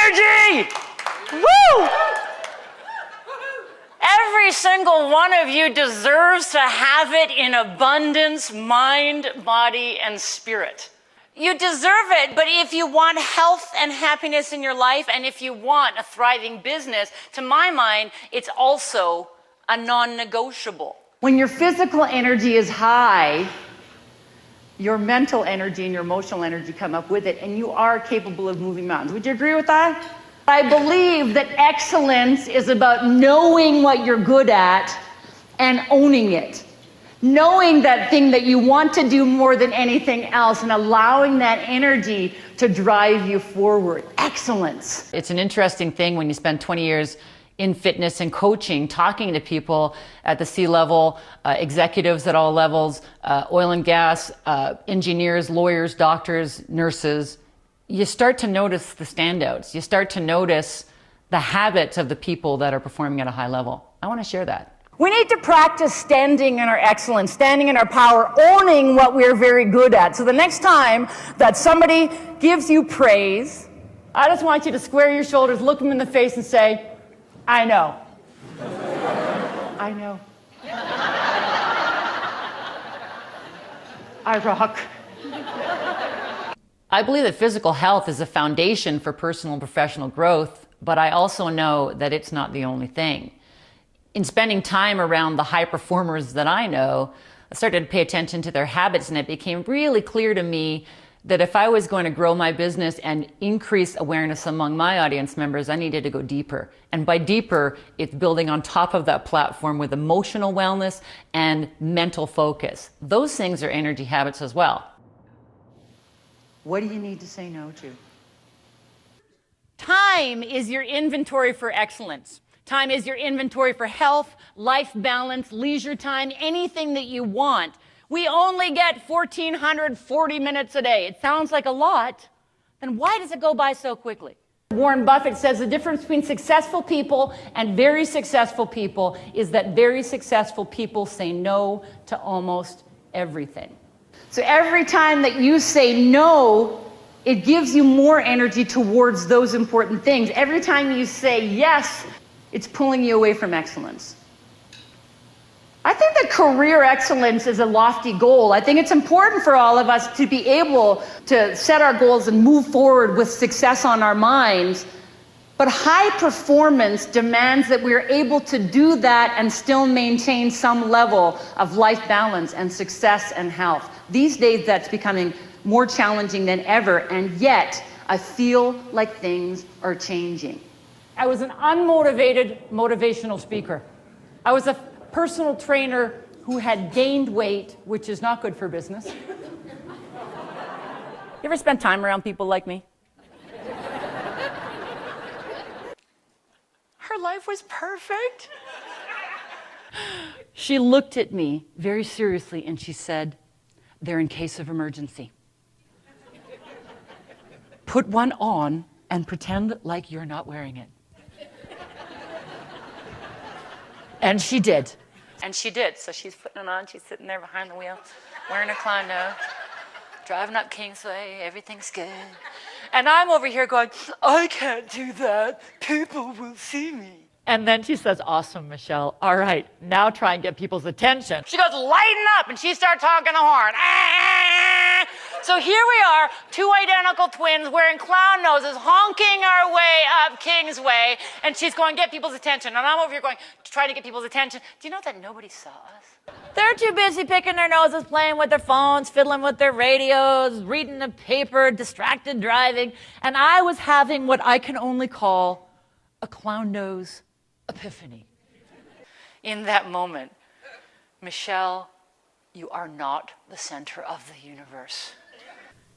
energy! Woo! Every single one of you deserves to have it in abundance, mind, body, and spirit. You deserve it, but if you want health and happiness in your life, and if you want a thriving business, to my mind, it's also a non-negotiable. When your physical energy is high, your mental energy and your emotional energy come up with it, and you are capable of moving mountains. Would you agree with that? I believe that excellence is about knowing what you're good at and owning it. Knowing that thing that you want to do more than anything else and allowing that energy to drive you forward. Excellence. It's an interesting thing when you spend 20 years in fitness and coaching, talking to people at the C-level, executives at all levels, oil and gas, engineers, lawyers, doctors, nurses. You start to notice the standouts. You start to notice the habits of the people that are performing at a high level. I want to share that. We need to practice standing in our excellence, standing in our power, owning what we're very good at. So the next time that somebody gives you praise, I just want you to square your shoulders, look them in the face and say, I know. I know. I rock. I believe that physical health is a foundation for personal and professional growth, but I also know that it's not the only thing. In spending time around the high performers that I know, I started to pay attention to their habits, and it became really clear to me that if I was going to grow my business and increase awareness among my audience members, I needed to go deeper. And by deeper, it's building on top of that platform with emotional wellness and mental focus. Those things are energy habits as well. What do you need to say no to? Time is your inventory for excellence. Time is your inventory for health, life balance, leisure time, anything that you want. We only get 1,440 minutes a day. It sounds like a lot. Then why does it go by so quickly? Warren Buffett says the difference between successful people and very successful people is that very successful people say no to almost everything. So every time that you say no, it gives you more energy towards those important things. Every time you say yes, it's pulling you away from excellence. I think that career excellence is a lofty goal. I think it's important for all of us to be able to set our goals and move forward with success on our minds. But high performance demands that we're able to do that and still maintain some level of life balance and success and health. These days, that's becoming more challenging than ever, and yet I feel like things are changing. I was an unmotivated motivational speaker. I was a personal trainer who had gained weight, which is not good for business. You ever spend time around people like me? Her life was perfect. She looked at me very seriously and she said, "They're in case of emergency. Put one on and pretend like you're not wearing it." And she did. And she did. So she's putting it on. She's sitting there behind the wheel, wearing a clown nose, driving up Kingsway. Everything's good. And I'm over here going, I can't do that. People will see me. And then she says, awesome, Michelle. All right, now try and get people's attention. She goes, lighten up. And she starts honking a horn. So here we are, two identical twins wearing clown noses, honking our way up Kingsway. And she's going, get people's attention. And I'm over here going, trying to get people's attention. Do you know that nobody saw us? They're too busy picking their noses, playing with their phones, fiddling with their radios, reading the paper, distracted driving. And I was having what I can only call a clown nose epiphany. In that moment, Michelle, you are not the center of the universe.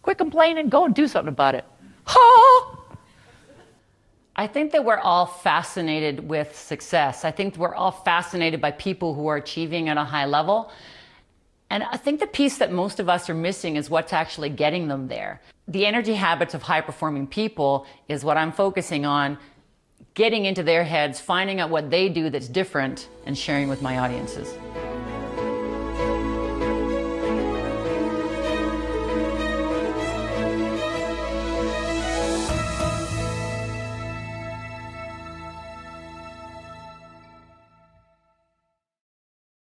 Quit complaining, go and do something about it. Ha! I think that we're all fascinated with success. I think we're all fascinated by people who are achieving at a high level. And I think the piece that most of us are missing is what's actually getting them there. The energy habits of high-performing people is what I'm focusing on, getting into their heads, finding out what they do that's different, and sharing with my audiences.